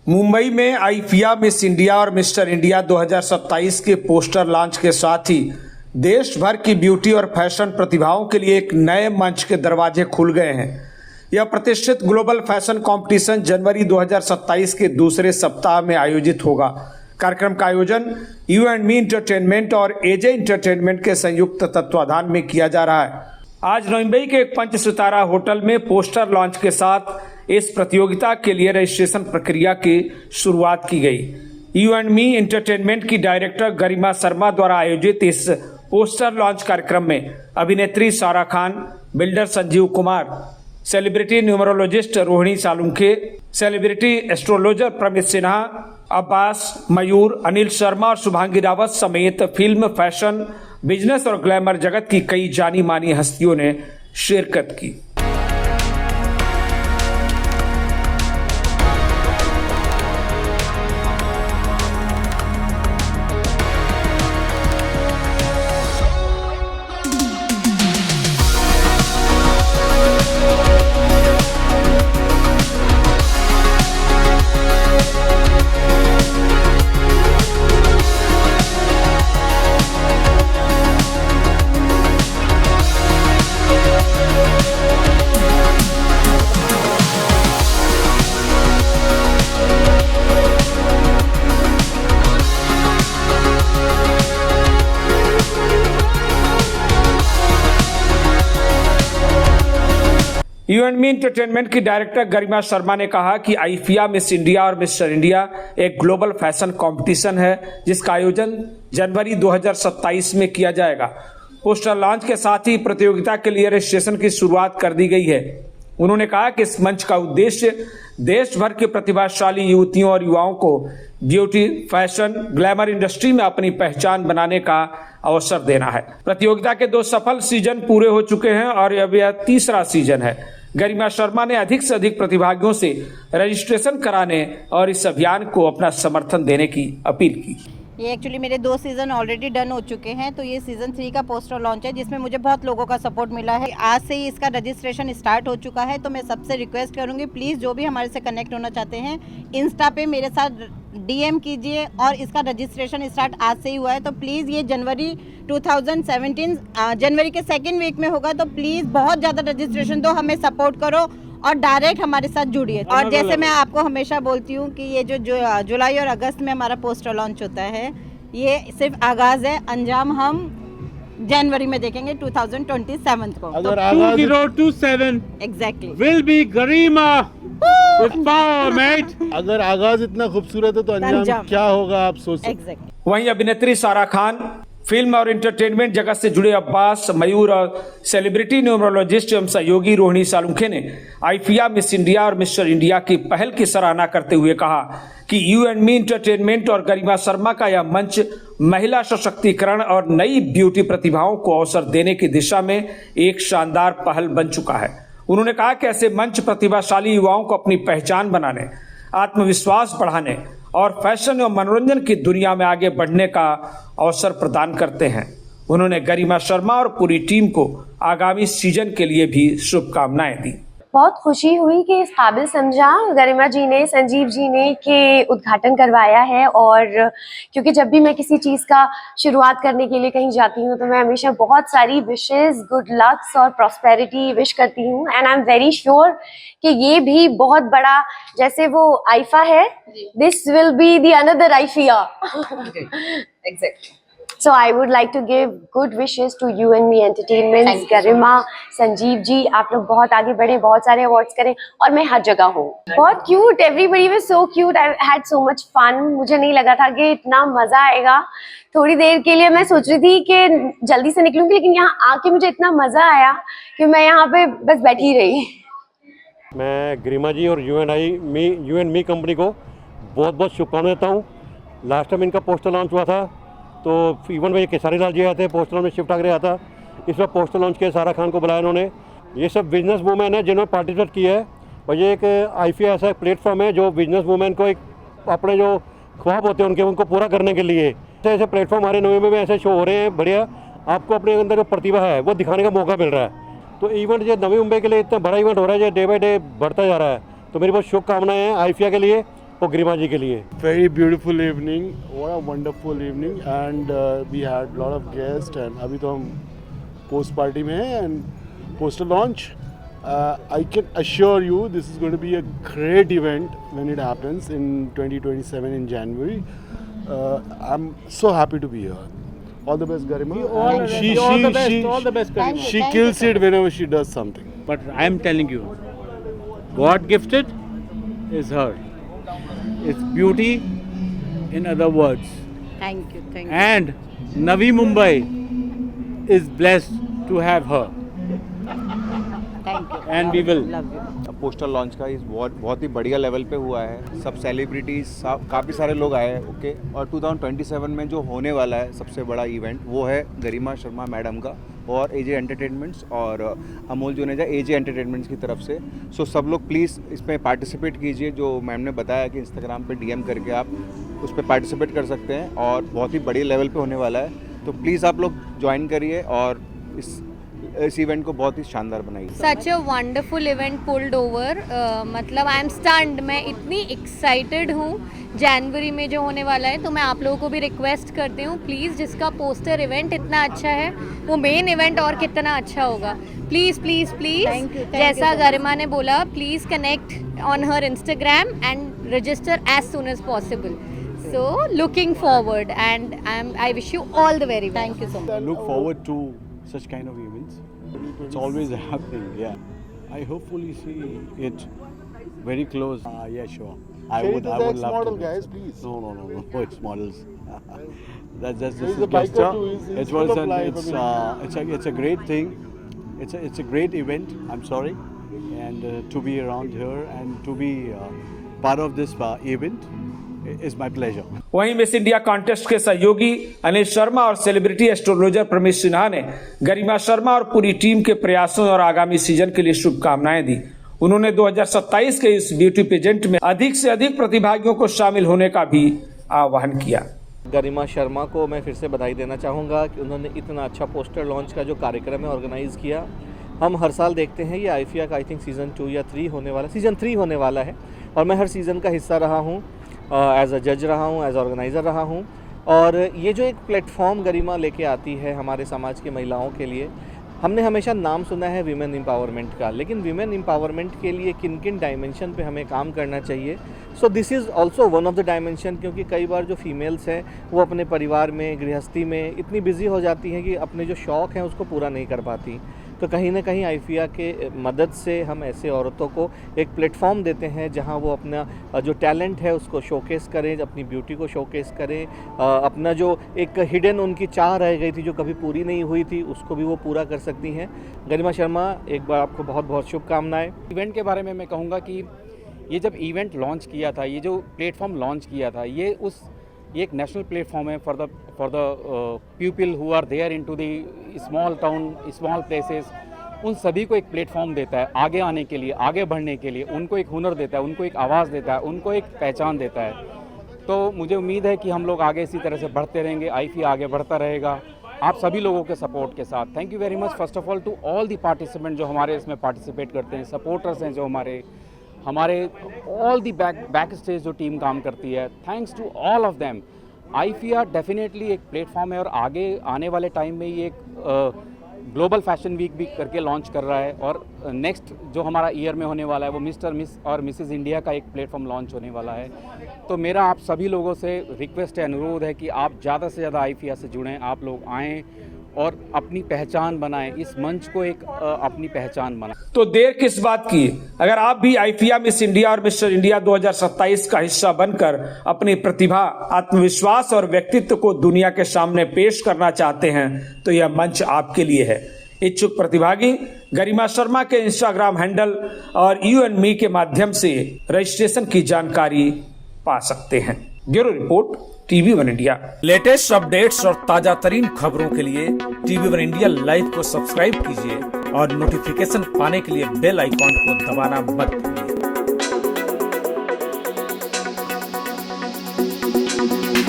मुंबई में आईफिया Miss India और mister India 2027 के पोस्टर लॉन्च के साथ ही देश भर की ब्यूटी और फैशन प्रतिभाओं के लिए एक नए मंच के दरवाजे खुल गए हैं। यह प्रतिष्ठित ग्लोबल फैशन कंपटीशन जनवरी 2027 के दूसरे सप्ताह में आयोजित होगा। कार्यक्रम का आयोजन यू एंड मी एंटरटेनमेंट और एजे एंटरटेनमेंट के संयुक्त तत्वाधान में किया जा रहा है। आज मुंबई के एक 5 सितारा होटल में पोस्टर लॉन्च के साथ इस प्रतियोगिता के लिए रजिस्ट्रेशन प्रक्रिया की शुरुआत की गई। यू एंड मी एंटरटेनमेंट की डायरेक्टर गरिमा शर्मा द्वारा आयोजित इस पोस्टर लॉन्च कार्यक्रम में अभिनेत्री Sara Khan, builder Sanjeev Kumar, celebrity numerologist Rohini Salunkhe, celebrity astrologer Pramit Sinha, Abbas, Mayur, Anil Sharma और शुभांगी रावत समेत फिल्म, फैशन, बिजनेस और ग्लैमर जगत की कई जानी मानी हस्तियों ने शिरकत की। यू एंड मी एंटरटेनमेंट की डायरेक्टर गरिमा शर्मा ने कहा कि आईफिया मिस इंडिया और मिस्टर इंडिया एक ग्लोबल फैशन कंपटीशन है जिसका आयोजन जनवरी 2027 में किया जाएगा। पोस्टर लॉन्च के साथ ही प्रतियोगिता के लिए रजिस्ट्रेशन की शुरुआत कर दी गई है। उन्होंने कहा कि इस मंच का उद्देश्य देश भर के प्रतिभाशाली युवतियों और युवाओं को ब्यूटी, फैशन, ग्लैमर इंडस्ट्री में अपनी पहचान बनाने का अवसर देना है। प्रतियोगिता के 2 सफल सीजन पूरे हो चुके हैं और अब यह तीसरा सीजन है। गरिमा शर्मा ने अधिक से अधिक प्रतिभागियों से रजिस्ट्रेशन कराने और इस अभियान को अपना समर्थन देने की अपील की। ये एक्चुअली मेरे 2 सीज़न ऑलरेडी डन हो चुके हैं, तो ये सीज़न 3 का पोस्टर लॉन्च है जिसमें मुझे बहुत लोगों का सपोर्ट मिला है। आज से ही इसका रजिस्ट्रेशन स्टार्ट हो चुका है, तो मैं सबसे रिक्वेस्ट करूंगी प्लीज़ जो भी हमारे से कनेक्ट होना चाहते हैं इंस्टा पे मेरे साथ DM कीजिए। और इसका रजिस्ट्रेशन स्टार्ट आज से ही हुआ है, तो प्लीज़ ये जनवरी 2017 जनवरी के 2nd वीक में होगा, तो प्लीज़ बहुत ज़्यादा रजिस्ट्रेशन दो, हमें सपोर्ट करो और डायरेक्ट हमारे साथ जुड़िए। और जैसे मैं आपको हमेशा बोलती हूँ कि ये जो जुलाई और अगस्त में हमारा पोस्टर लॉन्च होता है, ये सिर्फ आगाज़ है, अंजाम हम जनवरी में देखेंगे 2027 को। अगर 2027 exactly will be Garima with power, mate. अगर आगाज इतना खूबसूरत है तो अंजाम क्या होगा आप सोच सकते। एग्जैक्टली। वहीं अभिनेत्री सारा खान, फिल्म और एंटरटेनमेंट जगत से जुड़े अब्बास, मयूर और सेलिब्रिटी न्यूमरोलॉजिस्ट एवं सहयोगी रोहिणी सालुंखे ने आईफिया मिस इंडिया और मिस्टर इंडिया की पहल की सराहना करते हुए कहा कि यू एंड मी एंटरटेनमेंट और गरिमा शर्मा का यह मंच महिला सशक्तिकरण और नई ब्यूटी प्रतिभाओं को अवसर देने की दिशा में एक शानदार पहल बन चुका है। उन्होंने कहा कि ऐसे मंच प्रतिभाशाली युवाओं को अपनी पहचान बनाने, आत्मविश्वास बढ़ाने और फैशन और मनोरंजन की दुनिया में आगे बढ़ने का अवसर प्रदान करते हैं। उन्होंने गरिमा शर्मा और पूरी टीम को आगामी सीजन के लिए भी शुभकामनाएं दी। बहुत खुशी हुई कि इस काबिल समझा गरिमा जी ने, संजीव जी ने कि उद्घाटन करवाया है। और क्योंकि जब भी मैं किसी चीज़ का शुरुआत करने के लिए कहीं जाती हूँ तो मैं हमेशा बहुत सारी विशेस, गुड लक्स और प्रॉस्पेरिटी विश करती हूँ। And I am very sure कि ये भी बहुत बड़ा, जैसे वो आईफा है, this will be the another आईफिया। Exactly. So I would like to give good wishes to you and me entertainment, गरिमा, संजीव जी, आप लोग बहुत आगे बढ़े, बहुत सारे अवार्ड्स करें और मैं हर जगह हूँ। बहुत cute, everybody was so cute, I had so much fun. मुझे नहीं लगा था कि इतना मजा आएगा। थोड़ी देर के लिए मैं सोच रही थी कि जल्दी से निकलूंगी, लेकिन यहाँ आके मुझे इतना मजा आया कि मैं यहाँ पे बस बैठी रही। मैं गरिमा जी और यू एंड मी कंपनी को बहुत बहुत शुभकामनाएं देता हूँ। लास्ट टाइम इनका पोस्टर लॉन्च हुआ था तो इवन में केसारी लाल जी आए थे, पोस्टर लॉन्च में शिफ्ट आगरे आता। इस बार पोस्टर लॉन्च किया, सारा खान को बुलाया इन्होंने। ये सब बिजनेस वूमेन है जिन्होंने पार्टिसिपेट किया है और ये एक आईफिया ऐसा एक प्लेटफॉर्म है जो बिजनेस वूमेन को एक अपने जो ख्वाब होते हैं उनको पूरा करने के लिए ऐसे प्लेटफॉर्म हमारे नवंबर में ऐसे शो हो रहे हैं। बढ़िया, आपको अपने अंदर जो प्रतिभा है वो दिखाने का मौका मिल रहा है। तो इवेंट जो नवी मुंबई के लिए इतना बड़ा इवेंट हो रहा है, जो डे बाई डे बढ़ता जा रहा है। तो मेरी बहुत शुभकामनाएं हैं आईफिया के लिए वो गरिमा जी के लिए। Very beautiful evening. What a wonderful evening. And we had a lot of guests. And अभी तो हम post party में हैं and poster launch. I can assure you this is going to be a great event when it happens in 2027 in January. I'm so happy to be here. All the best, Garima. All the best, Garima. She kills it whenever she does something. But I am telling you, God gifted is her. It's beauty, in other words. Thank you And Navi Mumbai is blessed to have her. Thank you And we will. Love you. Poster launch का इस बहुत ही बढ़िया level पे हुआ है। सब celebrities काफ़ी सारे लोग आए हैं। ओके, और 2027 में जो होने वाला है सबसे बड़ा इवेंट वो है गरिमा शर्मा मैडम का और एजे एंटरटेनमेंट्स और अमोल जुनेजा एजे एंटरटेनमेंट्स की तरफ से। सो सब लोग प्लीज़ इसमें पार्टिसिपेट कीजिए। जो मैम ने बताया कि इंस्टाग्राम पे डीएम करके आप उस पर पार्टिसिपेट कर सकते हैं और बहुत ही बड़े लेवल पे होने वाला है। तो प्लीज़ आप लोग ज्वाइन करिए और इस इवेंट को बहुत ही शानदार बनाइए। Such a wonderful event pulled over, मतलब आई एम स्टन्ड। मैं इतनी एक्साइटेड हूँ जनवरी में जो होने वाला है। तो मैं आप लोगों को भी रिक्वेस्ट करती हूँ प्लीज़, जिसका पोस्टर इवेंट इतना अच्छा है वो मेन इवेंट और कितना अच्छा होगा। प्लीज़ प्लीज़ प्लीज़, जैसा गरिमा ने बोला, please connect on her Instagram and register as soon as possible. So looking forward and I wish you all the very best. Thank you so much. I look forward to such kind of events. It's always happening, yeah. I hopefully see it very close. Yeah, sure. I Share would it as love model, to. guys, please. No. It's models. That's just He's this a biker gesture. too. He's It full was of life, it's a great thing. It's a great event. I'm sorry, and to be around here and to be part of this event is my pleasure. वहीं miss India contest के सहयोगी अनिल शर्मा और celebrity astrologer Pramesh Sinha ने गरिमा शर्मा और पूरी team के प्रयासों और आगामी सीजन के लिए शुभकामनाएं दी। उन्होंने 2027 के इस ब्यूटी पेजेंट में अधिक से अधिक प्रतिभागियों को शामिल होने का भी आह्वान किया। गरिमा शर्मा को मैं फिर से बधाई देना चाहूँगा कि उन्होंने इतना अच्छा पोस्टर लॉन्च का जो कार्यक्रम है ऑर्गेनाइज़ किया। हम हर साल देखते हैं ये आईफिया का आई थिंक सीज़न 2 या 3 होने वाला, सीज़न 3 होने वाला है और मैं हर सीज़न का हिस्सा रहा हूँ, एज अ जज रहा हूँ, एज ऑर्गेनाइज़र रहा हूँ। और ये जो एक प्लेटफॉर्म गरिमा लेके आती है हमारे समाज की महिलाओं के लिए, हमने हमेशा नाम सुना है वीमेन एम्पावरमेंट का, लेकिन वीमेन एम्पावरमेंट के लिए किन किन डायमेंशन पे हमें काम करना चाहिए। So this is also one of the dimension, क्योंकि कई बार जो फीमेल्स हैं वो अपने परिवार में, गृहस्थी में इतनी बिजी हो जाती हैं कि अपने जो शौक़ हैं उसको पूरा नहीं कर पाती। तो कहीं ना कहीं आईफिया के मदद से हम ऐसे औरतों को एक प्लेटफॉर्म देते हैं जहां वो अपना जो टैलेंट है उसको शोकेस करें, अपनी ब्यूटी को शोकेस करें, अपना जो एक हिडन उनकी चाह रह गई थी जो कभी पूरी नहीं हुई थी उसको भी वो पूरा कर सकती हैं। गरिमा शर्मा, एक बार आपको बहुत बहुत शुभकामनाएं। इवेंट के बारे में मैं कहूँगा कि ये जब इवेंट लॉन्च किया था, ये जो प्लेटफॉर्म लॉन्च किया था, ये एक नेशनल प्लेटफॉर्म है for the people who are there into the small town, small places. उन सभी को एक प्लेटफॉर्म देता है आगे आने के लिए, आगे बढ़ने के लिए। उनको एक हुनर देता है, उनको एक आवाज़ देता है, उनको एक पहचान देता है। तो मुझे उम्मीद है कि हम लोग आगे इसी तरह से बढ़ते रहेंगे, आईफिया आगे बढ़ता रहेगा आप सभी लोगों के सपोर्ट के साथ। Thank you very much first of all to all the participant जो हमारे इसमें पार्टिसिपेट करते हैं, सपोर्टर्स हैं जो हमारे ऑल दी बैक स्टेज जो टीम काम करती है। Thanks to all of them. आईफिया डेफिनेटली एक प्लेटफॉर्म है और आगे आने वाले टाइम में ये एक ग्लोबल फैशन वीक भी करके लॉन्च कर रहा है और नेक्स्ट जो हमारा ईयर में होने वाला है वो मिस्टर मिस और मिसेस इंडिया का एक प्लेटफॉर्म लॉन्च होने वाला है। तो मेरा आप सभी लोगों से रिक्वेस्ट है, अनुरोध है कि आप ज़्यादा से ज़्यादा आईफिया से जुड़ें, आप लोग आएँ और अपनी पहचान बनाएं, इस मंच को एक अपनी पहचान बनाएं। तो देर किस बात की, अगर आप भी आईफिया मिस इंडिया और मिस्टर इंडिया 2027 का हिस्सा बनकर अपनी प्रतिभा, आत्मविश्वास और व्यक्तित्व को दुनिया के सामने पेश करना चाहते हैं तो यह मंच आपके लिए है। इच्छुक प्रतिभागी गरिमा शर्मा के इंस्टाग्राम हैंडल और You&Me के माध्यम से रजिस्ट्रेशन की जानकारी पा सकते हैं। Bureau report TV1 India. Latest updates और ताजा तरीन खबरों के लिए TV1 इंडिया लाइव को सब्सक्राइब कीजिए और नोटिफिकेशन पाने के लिए बेल आइकॉन को दबाना मत भूलिए।